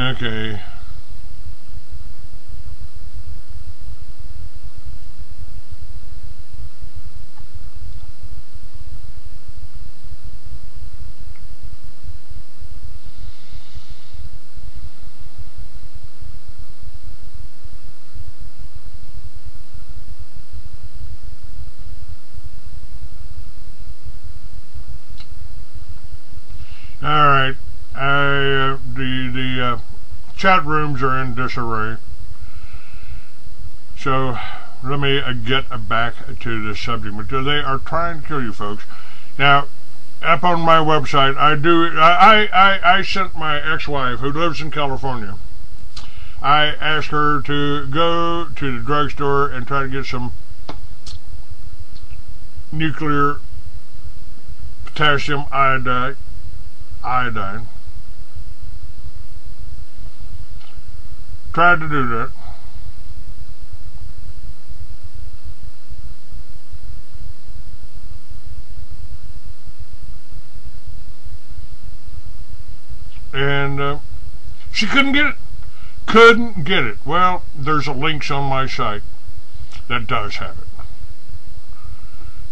Okay. Alright, the chat rooms are in disarray. So let me get back to the subject because they are trying to kill you folks. Now, up on my website, I sent my ex-wife who lives in California. I asked her to go to the drugstore and try to get some nuclear potassium iodine. Tried to do that. And she couldn't get it. Couldn't get it. Well, there's a links on my site that does have it.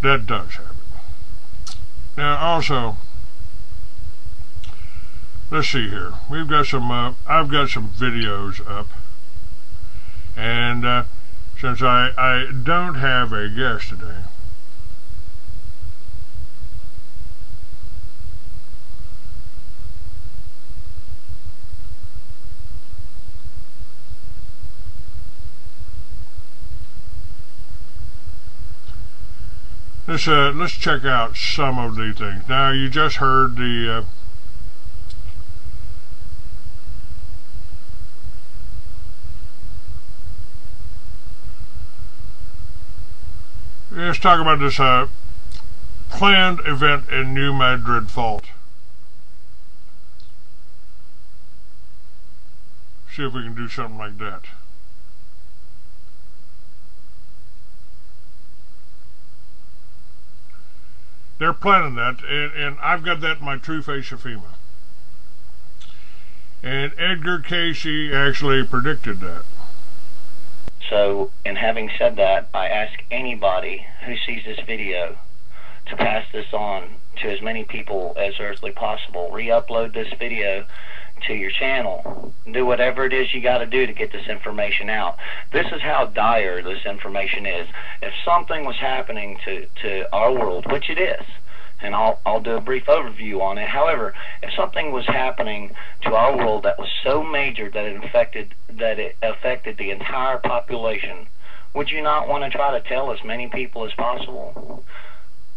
That does have it. Now also, let's see here. We've got some. I've got some videos up, and since I don't have a guest today, let's check out some of the things. Now you just heard the. Let's talk about this planned event in New Madrid Fault. See if we can do something like that. They're planning that, and I've got that in my True Face of FEMA. And Edgar Casey actually predicted that. So, in having said that, I ask anybody who sees this video to pass this on to as many people as earthly possible. Re-upload this video to your channel. Do whatever it is you got to do to get this information out. This is how dire this information is. If something was happening to our world, which it is, and I'll do a brief overview on it. However, if something was happening to our world that was so major that it affected the entire population, would you not want to try to tell as many people as possible?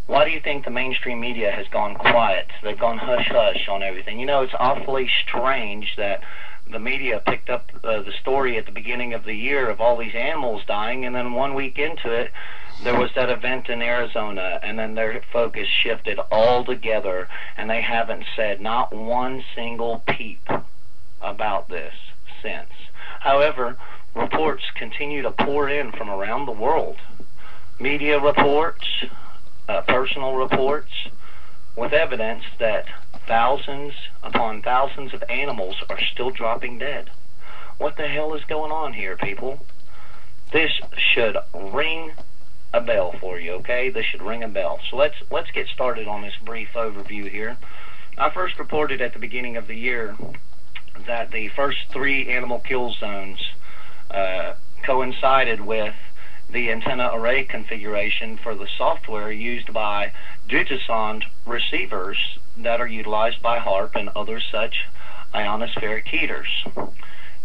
Why do you think the mainstream media has gone quiet? They've gone hush-hush on everything. You know, it's awfully strange that the media picked up the story at the beginning of the year of all these animals dying, and then 1 week into it, there was that event in Arizona, and then their focus shifted altogether, and they haven't said not one single peep about this since. However, reports continue to pour in from around the world. Media reports, personal reports, with evidence that thousands upon thousands of animals are still dropping dead. What the hell is going on here, people? This should ring a bell for you, okay? This should ring a bell. So let's get started on this brief overview here. I first reported at the beginning of the year that the first 3 animal kill zones coincided with the antenna array configuration for the software used by Digisonde receivers that are utilized by HAARP and other such ionospheric heaters.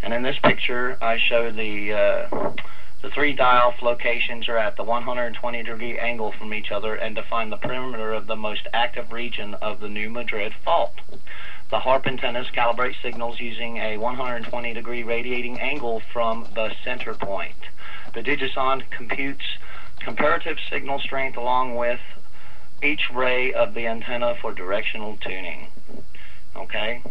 And in this picture, I show the 3 die-off locations are at the 120-degree angle from each other and define the perimeter of the most active region of the New Madrid Fault. The HAARP antennas calibrate signals using a 120-degree radiating angle from the center point. The Digisonde computes comparative signal strength along with each ray of the antenna for directional tuning. Okay?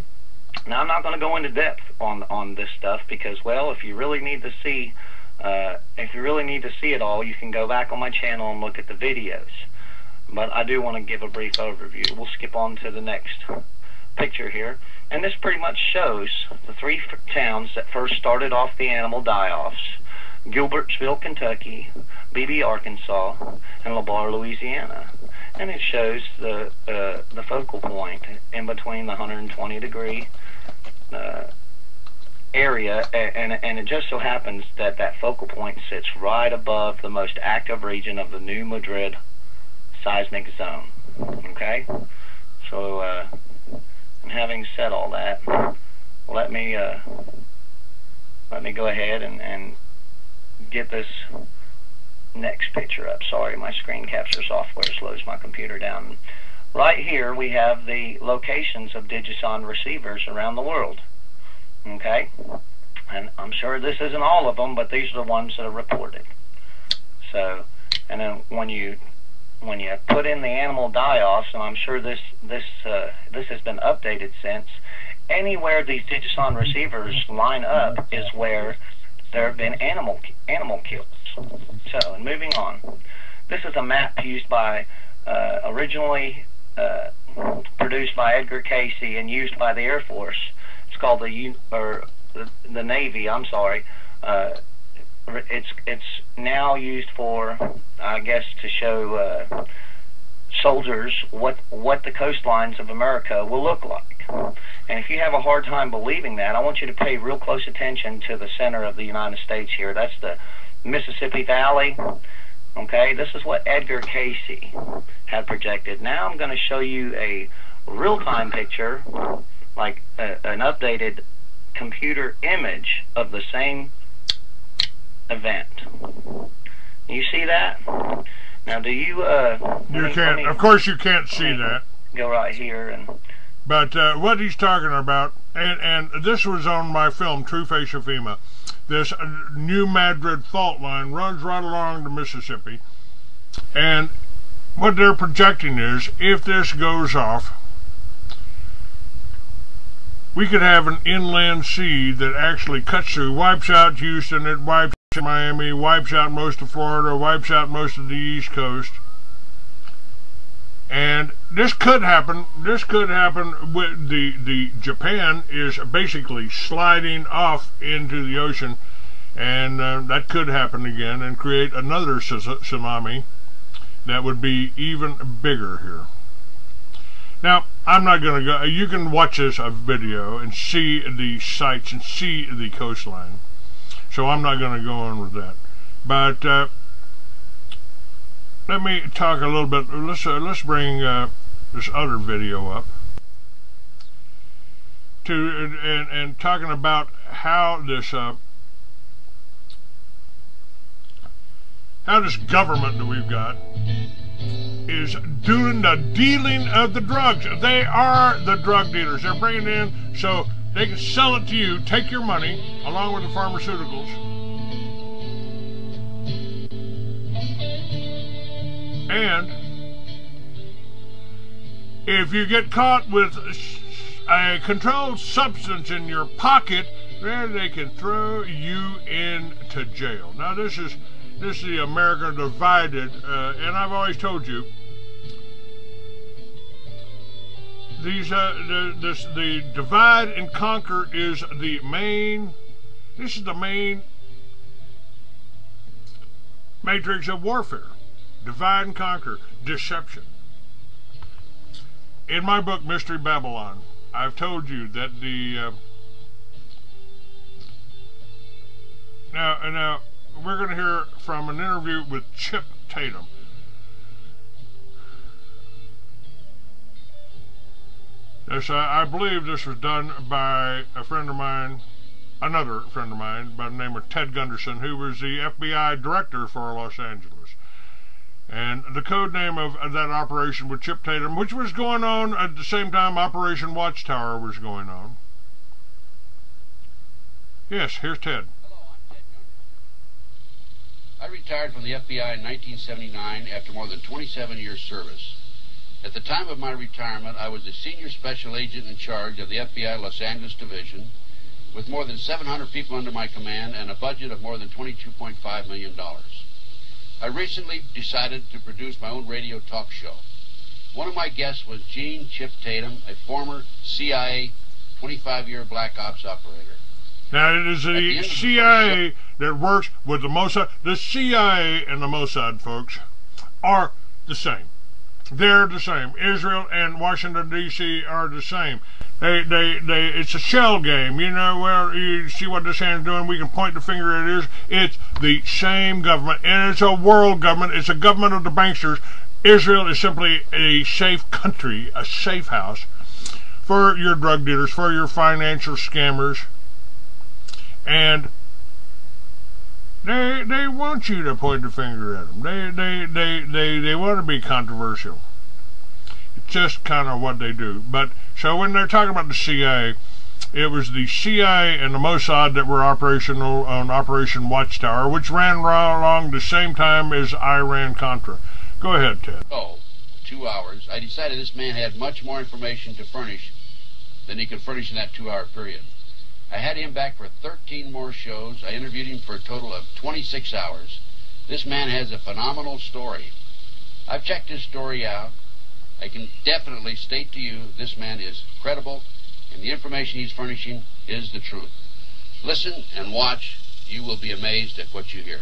Now, I'm not going to go into depth on this stuff because, well, if you really need to see it all, you can go back on my channel and look at the videos. But I do want to give a brief overview. We'll skip on to the next picture here, and this pretty much shows the three towns that first started off the animal die-offs: Gilbertsville, Kentucky, Beebe, Arkansas, and LaBarre, Louisiana. And it shows the focal point in between the 120-degree area, and it just so happens that that focal point sits right above the most active region of the New Madrid seismic zone. Okay, so and having said all that, let me go ahead and get this next picture up. Sorry, my screen capture software slows my computer down. Right here we have the locations of Digison receivers around the world. Okay, and I'm sure this isn't all of them, but these are the ones that are reported. So, and then when you put in the animal die-offs, and I'm sure this has been updated since, anywhere these Digison receivers line up is where there have been animal kills. So, and moving on, this is a map used by originally produced by Edgar Casey and used by the Air Force. It's called the Navy. I'm sorry. It's now used for, I guess, to show soldiers what the coastlines of America will look like. And if you have a hard time believing that, I want you to pay real close attention to the center of the United States here. That's the Mississippi Valley. Okay, this is what Edgar Casey had projected. Now I'm going to show you a real-time picture, like an updated computer image of the same event. You see that? Now, do you? You can't. Of course, you can't see that. Go right here and. But what he's talking about, and this was on my film, True Face of FEMA. This New Madrid fault line runs right along the Mississippi, and what they're projecting is, if this goes off, we could have an inland sea that actually cuts through, wipes out Houston, it wipes out Miami, wipes out most of Florida, wipes out most of the East Coast. And this could happen. This could happen with the Japan is basically sliding off into the ocean, and that could happen again and create another tsunami that would be even bigger here. Now, I'm not going to go. You can watch this video and see the sites and see the coastline. So I'm not going to go on with that. But let me talk a little bit. Let's bring this other video up and talking about how this government that we've got is doing the dealing of the drugs. They are the drug dealers. They're bringing it in so they can sell it to you, take your money along with the pharmaceuticals. And if you get caught with a controlled substance in your pocket, then they can throw you into jail. Now this is the America divided, and I've always told you the divide and conquer is the main. This is the main matrix of warfare. Divide and conquer, deception. In my book, Mystery Babylon, I've told you that now we're going to hear from an interview with Chip Tatum. This, I believe this was done by a friend of mine, another friend of mine by the name of Ted Gunderson, who was the FBI director for Los Angeles. And the code name of that operation with Chip Tatum, which was going on at the same time Operation Watchtower was going on. Yes, here's Ted. Hello, I'm Ted Gunderson. I retired from the FBI in 1979 after more than 27 years service. At the time of my retirement, I was the senior special agent in charge of the FBI Los Angeles Division, with more than 700 people under my command and a budget of more than $22.5 million. I recently decided to produce my own radio talk show. One of my guests was Gene Chip Tatum, a former CIA 25-year Black Ops operator. Now, it is the CIA that works with the Mossad. The CIA and the Mossad, folks, are the same. They're the same. Israel and Washington, D.C. are the same. It's a shell game. You know, where you see what this hand's doing, we can point the finger at it. It's the same government, and it's a world government. It's a government of the banksters. Israel is simply a safe country, a safe house for your drug dealers, for your financial scammers. And they want you to point the finger at them. They want to be controversial. It's just kind of what they do. But so when they're talking about the CIA, it was the CIA and the Mossad that were operational on Operation Watchtower, which ran right along the same time as Iran-Contra. Go ahead, Ted. 2 hours, I decided this man had much more information to furnish than he could furnish in that 2-hour period. I had him back for 13 more shows. I interviewed him for a total of 26 hours. This man has a phenomenal story. I've checked his story out. I can definitely state to you this man is credible, and the information he's furnishing is the truth. Listen and watch. You will be amazed at what you hear.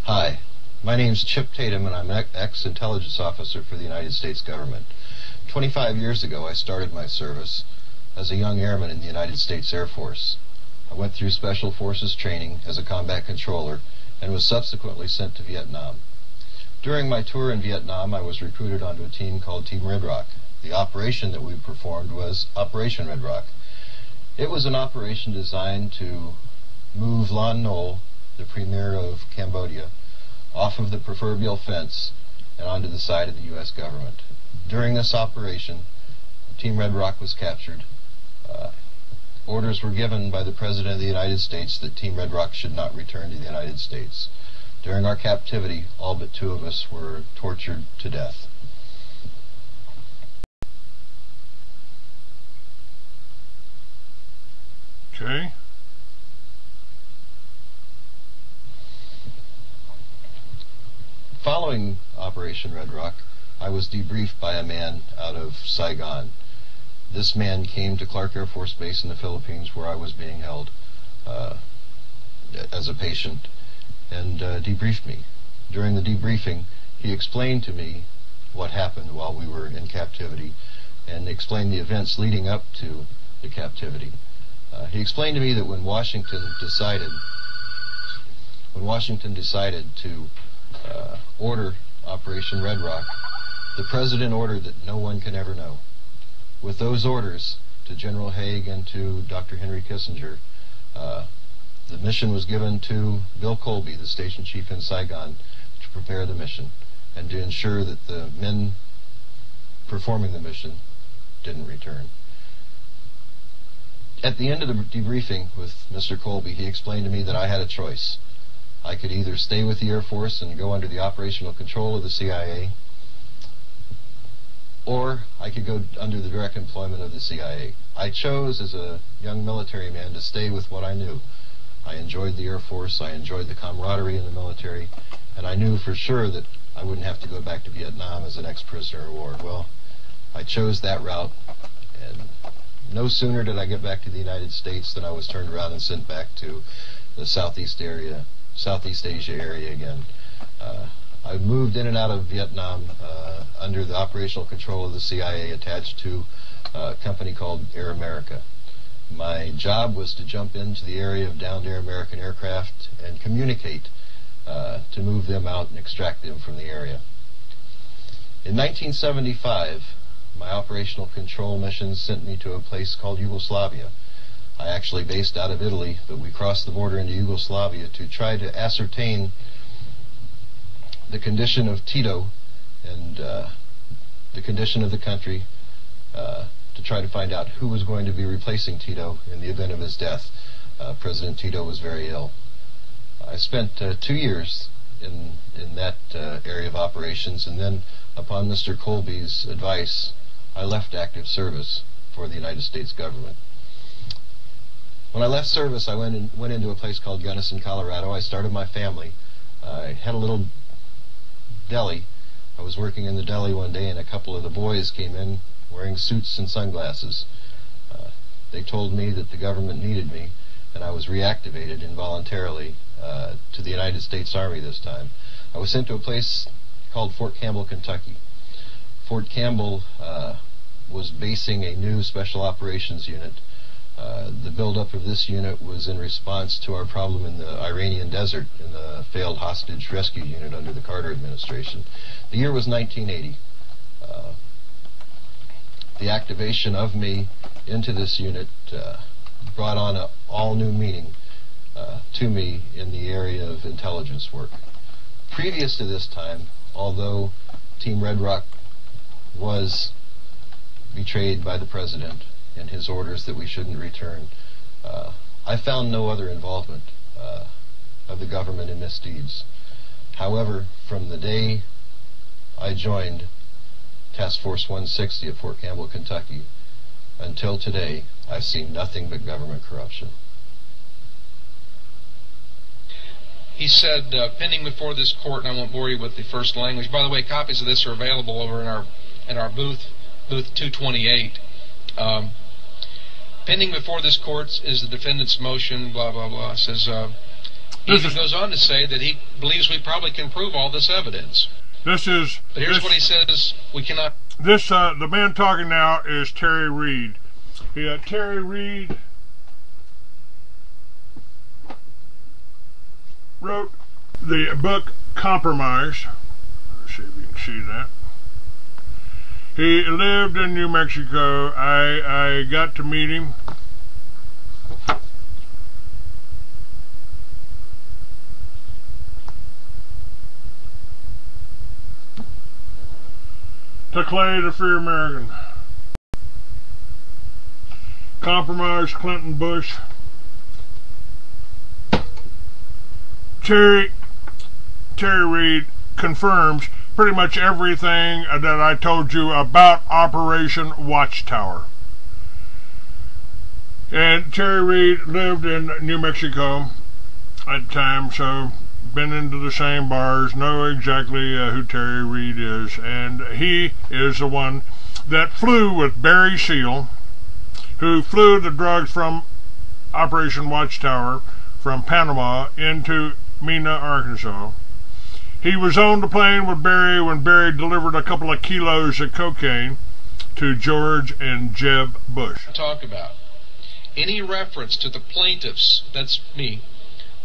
Hi. My name's Chip Tatum, and I'm an ex-intelligence officer for the United States government. 25 years ago, I started my service as a young airman in the United States Air Force. I went through Special Forces training as a combat controller and was subsequently sent to Vietnam. During my tour in Vietnam, I was recruited onto a team called Team Red Rock. The operation that we performed was Operation Red Rock. It was an operation designed to move Lon Nol, the premier of Cambodia, off of the proverbial fence and onto the side of the U.S. government. During this operation, Team Red Rock was captured. Orders were given by the President of the United States that Team Red Rock should not return to the United States. During our captivity, all but 2 of us were tortured to death. Okay. Following Operation Red Rock, I was debriefed by a man out of Saigon. This man came to Clark Air Force Base in the Philippines, where I was being held as a patient, and debriefed me. During the debriefing, he explained to me what happened while we were in captivity, and explained the events leading up to the captivity. He explained to me that when Washington decided to order Operation Red Rock, the President ordered that no one can ever know. With those orders to General Haig and to Dr. Henry Kissinger, the mission was given to Bill Colby, the station chief in Saigon, to prepare the mission and to ensure that the men performing the mission didn't return. At the end of the debriefing with Mr. Colby, he explained to me that I had a choice. I could either stay with the Air Force and go under the operational control of the CIA, or I could go under the direct employment of the CIA. I chose, as a young military man, to stay with what I knew. I enjoyed the Air Force, I enjoyed the camaraderie in the military, and I knew for sure that I wouldn't have to go back to Vietnam as an ex-prisoner of war. Well, I chose that route, and no sooner did I get back to the United States than I was turned around and sent back to the Southeast Asia area again. I moved in and out of Vietnam under the operational control of the CIA, attached to a company called Air America. My job was to jump into the area of downed Air American aircraft and communicate to move them out and extract them from the area. In 1975, my operational control mission sent me to a place called Yugoslavia. I actually based out of Italy, but we crossed the border into Yugoslavia to try to ascertain the condition of Tito and the condition of the country, to try to find out who was going to be replacing Tito in the event of his death. President Tito was very ill. I spent 2 years in that area of operations, and then upon Mr. Colby's advice, I left active service for the United States government. When I left service, I went into a place called Gunnison, Colorado. I started my family. I had a little deli. I was working in the deli one day, and a couple of the boys came in wearing suits and sunglasses. They told me that the government needed me, and I was reactivated involuntarily to the United States Army this time. I was sent to a place called Fort Campbell, Kentucky. Fort Campbell was basing a new special operations unit. The buildup of this unit was in response to our problem in the Iranian desert in the failed hostage rescue unit under the Carter administration. The year was 1980. The activation of me into this unit brought on an all-new meaning to me in the area of intelligence work. Previous to this time, although Team Red Rock was betrayed by the President and his orders that we shouldn't return, I found no other involvement of the government in misdeeds. However, from the day I joined Task Force 160 at Fort Campbell, Kentucky, until today, I've seen nothing but government corruption. He said, pending before this court, and I won't bore you with the first language. By the way, copies of this are available over in our booth 228. Pending before this court is the defendant's motion, blah, blah, blah. Says, he even goes on to say that he believes we probably can prove all this evidence. But here's what he says, we cannot... The man talking now is Terry Reed. Terry Reed wrote the book Compromise. Let's see if you can see that. He lived in New Mexico. I got to meet him. To Clay, the Free American. Compromise, Clinton, Bush. Terry Reed confirms pretty much everything that I told you about Operation Watchtower. And Terry Reed lived in New Mexico at the time, so been into the same bars, know exactly who Terry Reed is, and he is the one that flew with Barry Seal, who flew the drugs from Operation Watchtower from Panama into Mena, Arkansas. He was on the plane with Barry when Barry delivered a couple of kilos of cocaine to George and Jeb Bush. Talk about any reference to the plaintiffs, that's me,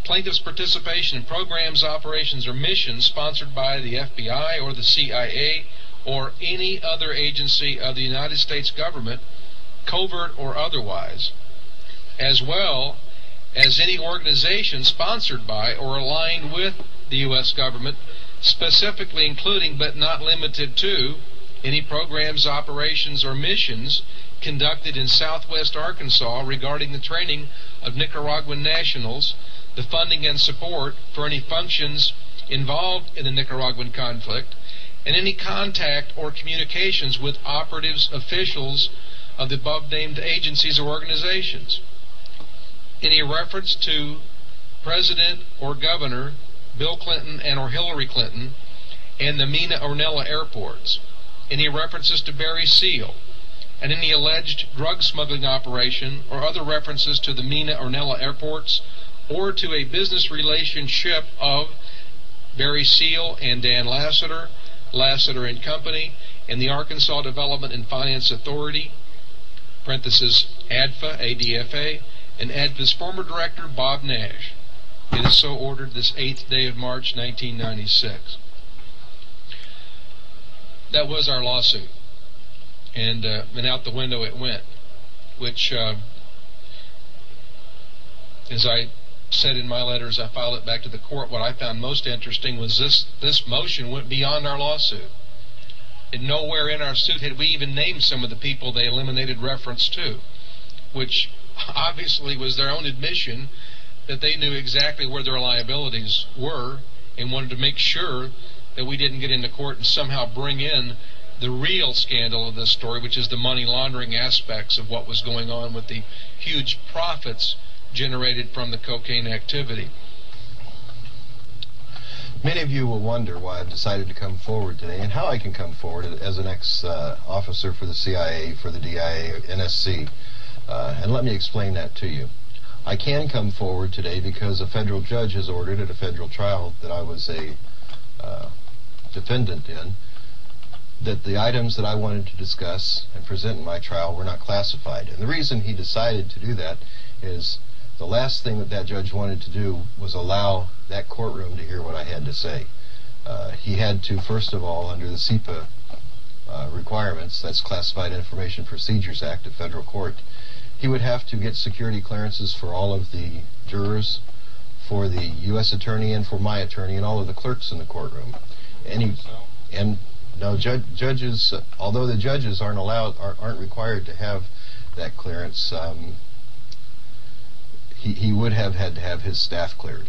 plaintiffs' participation in programs, operations, or missions sponsored by the FBI or the CIA or any other agency of the United States government, covert or otherwise, as well as any organization sponsored by or aligned with the U.S. government, specifically including but not limited to any programs, operations, or missions conducted in southwest Arkansas regarding the training of Nicaraguan nationals, the funding and support for any functions involved in the Nicaraguan conflict, and any contact or communications with operatives, officials of the above-named agencies or organizations. Any reference to President or Governor Bill Clinton and or Hillary Clinton and the Mena Ornella airports. Any references to Barry Seal and any alleged drug smuggling operation or other references to the Mena Ornella airports or to a business relationship of Barry Seal and Dan Lassiter, Lassiter and Company, and the Arkansas Development and Finance Authority, parenthesis, ADFA, ADFA, and ADFA's former director, Bob Nash. It is so ordered this 8th day of March, 1996. That was our lawsuit. And out the window it went, which, as I said in my letters, I filed it back to the court. What I found most interesting was this motion went beyond our lawsuit. And nowhere in our suit had we even named some of the people they eliminated reference to, which obviously was their own admission that they knew exactly where their liabilities were and wanted to make sure that we didn't get into court and somehow bring in the real scandal of this story, which is the money laundering aspects of what was going on with the huge profits generated from the cocaine activity. Many of you will wonder why I've decided to come forward today and how I can come forward as an ex-officer for the CIA, for the DIA, NSC, and let me explain that to you. I can come forward today because a federal judge has ordered at a federal trial that I was a defendant in, that the items that I wanted to discuss and present in my trial were not classified. And the reason he decided to do that is the last thing that judge wanted to do was allow that courtroom to hear what I had to say. He had to, first of all, under the CIPA requirements, that's Classified Information Procedures Act of federal court, he would have to get security clearances for all of the jurors, for the U.S. attorney, and for my attorney, and all of the clerks in the courtroom. Judges, although the judges aren't required to have that clearance, he would have had to have his staff cleared.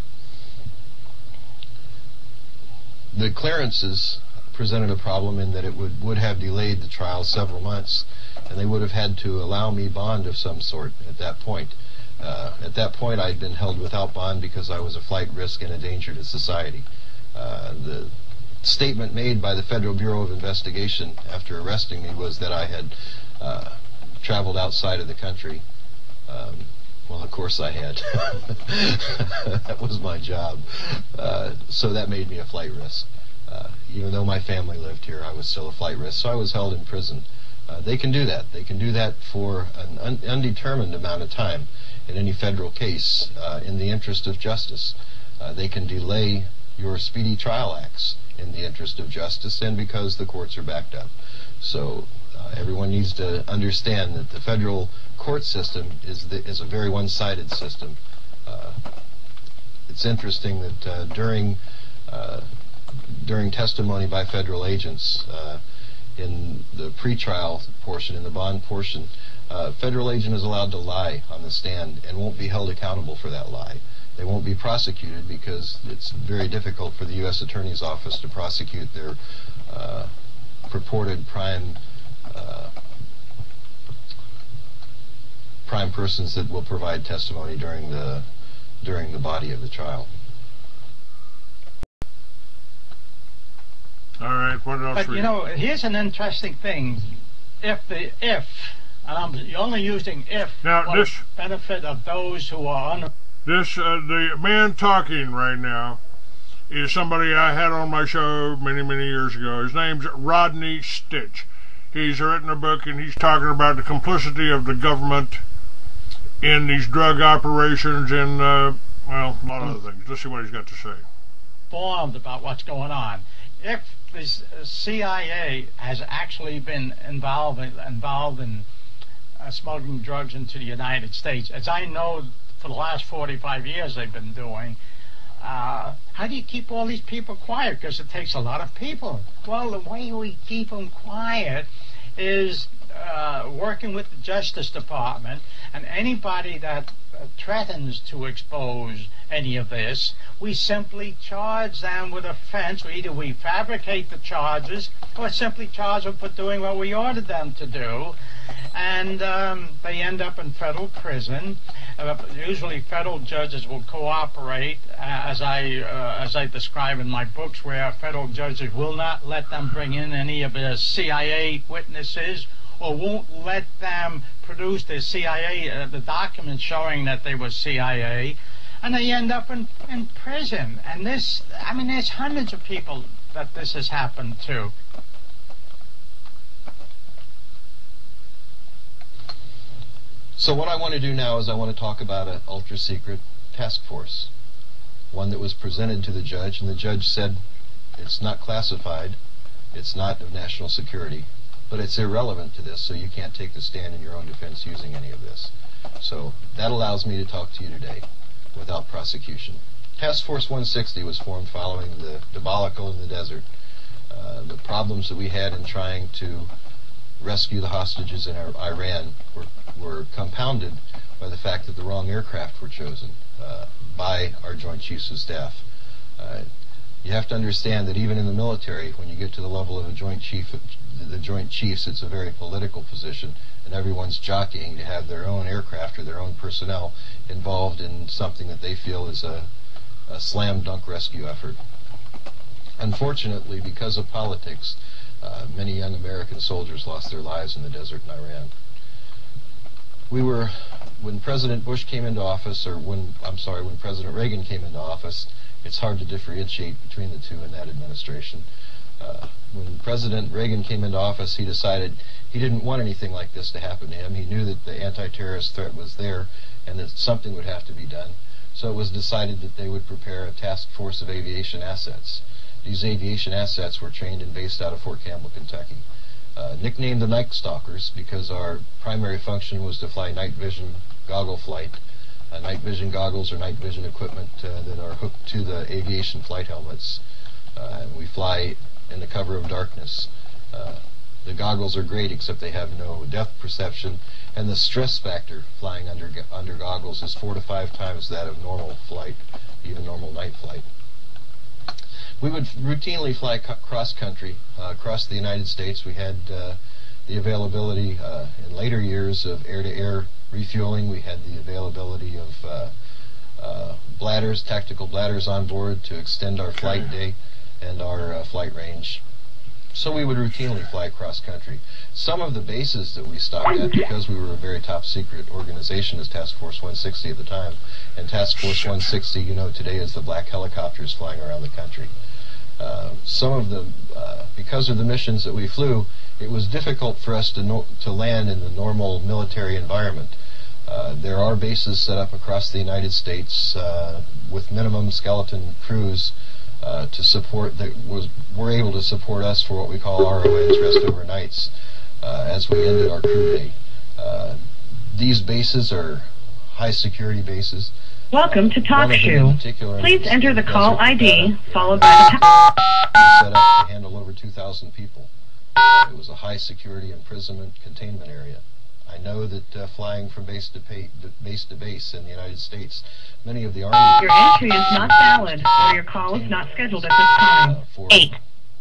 The clearances presented a problem in that it would have delayed the trial several months, and they would have had to allow me bond of some sort at that point. At that point, I'd been held without bond because I was a flight risk and a danger to society. The statement made by the Federal Bureau of Investigation after arresting me was that I had traveled outside of the country. Well, of course I had. That was my job. So that made me a flight risk. Even though my family lived here, I was still a flight risk, so I was held in prison. They can do that. They can do that for an undetermined amount of time in any federal case in the interest of justice. They can delay your speedy trial acts in the interest of justice and because the courts are backed up. So everyone needs to understand that the federal court system is a very one-sided system. It's interesting that during testimony by federal agents in the pretrial portion, in the bond portion, a federal agent is allowed to lie on the stand and won't be held accountable for that lie. They won't be prosecuted because it's very difficult for the U.S. Attorney's Office to prosecute their purported prime persons that will provide testimony during the body of the trial. All right, what else? But you know, here's an interesting thing. And I'm only using if now, for the benefit of those who are the man talking right now is somebody I had on my show many years ago. His name's Rodney Stitch. He's written a book and he's talking about the complicity of the government in these drug operations and, well, a lot of other things. Let's see what he's got to say. Informed about what's going on. If the CIA has actually been involved in smuggling drugs into the United States, as I know for the last 45 years they've been doing, how do you keep all these people quiet? Because it takes a lot of people. Well, the way we keep them quiet is working with the Justice Department, and anybody that threatens to expose any of this, we simply charge them with offense. Either we fabricate the charges or simply charge them for doing what we ordered them to do, and they end up in federal prison. Usually federal judges will cooperate, as I describe in my books, where federal judges will not let them bring in any of the CIA witnesses or won't let them produce the CIA, the documents showing that they were CIA, and they end up in prison. And this, I mean, there's hundreds of people that this has happened to. So what I want to do now is I want to talk about an ultra-secret task force, one that was presented to the judge, and the judge said it's not classified, it's not of national security, but it's irrelevant to this, so you can't take the stand in your own defense using any of this. So that allows me to talk to you today without prosecution. Task Force 160 was formed following the debacle in the desert, the problems that we had in trying to rescue the hostages in Iran were compounded by the fact that the wrong aircraft were chosen by our Joint Chiefs of Staff. You have to understand that even in the military, when you get to the level of a Joint Chief, the Joint Chiefs, it's a very political position, and everyone's jockeying to have their own aircraft or their own personnel involved in something that they feel is a slam dunk rescue effort. Unfortunately, because of politics, many young American soldiers lost their lives in the desert in Iran. When President Bush came into office, or when President Reagan came into office, it's hard to differentiate between the two in that administration. When President Reagan came into office, he decided he didn't want anything like this to happen to him. He knew that the anti-terrorist threat was there and that something would have to be done. So it was decided that they would prepare a task force of aviation assets. These aviation assets were trained and based out of Fort Campbell, Kentucky. Nicknamed the Night Stalkers because our primary function was to fly night vision goggle flight. Night vision goggles or night vision equipment that are hooked to the aviation flight helmets. And we fly in the cover of darkness. The goggles are great except they have no depth perception, and the stress factor flying under goggles is 4 to 5 times that of normal flight, even normal night flight. We would routinely fly cross-country across the United States. We had the availability in later years of air-to-air refueling. We had the availability of bladders, tactical bladders on board to extend our flight day and our flight range. So we would routinely fly cross-country. Some of the bases that we stopped at, because we were a very top-secret organization as Task Force 160 at the time, and Task Force 160, you know, today is the black helicopters flying around the country. Some of them, because of the missions that we flew, it was difficult for us to land in the normal military environment. There are bases set up across the United States with minimum skeleton crews to support were able to support us for what we call RONs, rest overnights, as we ended our crew day. These bases are high security bases. Welcome to TalkShoe. Please enter the call ID followed by the set up to handle over 2,000 people. It was a high security imprisonment containment area. I know that flying from base to base in the United States, many of the Army... Your entry is not valid, or your call is not scheduled at this time. For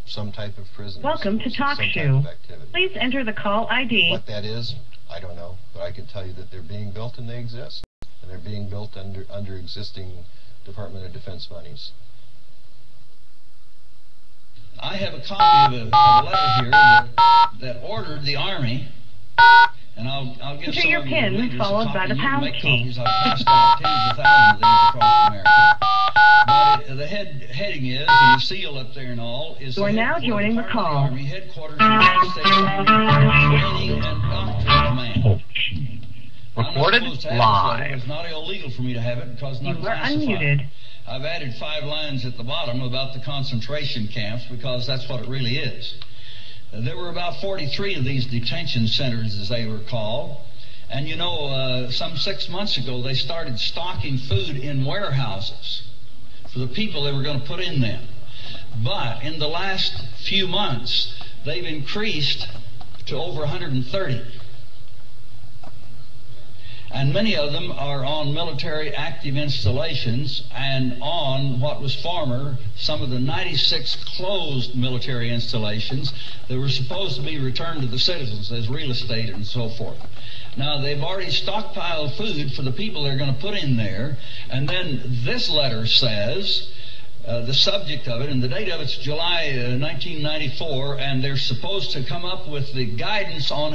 some type of prison. Welcome to TalkShoe. Please enter the call ID. What that is, I don't know, but I can tell you that they're being built and they exist. And they're being built under existing Department of Defense monies. I have a copy of a letter here that ordered the Army, and I'll give enter some your of PIN your readers followed a copy. by the You can pound make key. copies. I've passed out tens of thousands of these across America. But the heading is, and the seal up there and all, is You are now joining the call. Army Headquarters, United States Army Training and Doctrine Command. Recorded live. It's not illegal for me to have it because it's You not are classified. unmuted. I've added 5 lines at the bottom about the concentration camps because that's what it really is. There were about 43 of these detention centers, as they were called. And you know, some 6 months ago, they started stocking food in warehouses for the people they were going to put in them. But in the last few months, they've increased to over 130. And many of them are on military active installations and on what was former some of the 96 closed military installations that were supposed to be returned to the citizens as real estate and so forth. Now, they've already stockpiled food for the people they're going to put in there, and then this letter says, the subject of it, and the date of it's July 1994, and they're supposed to come up with the guidance on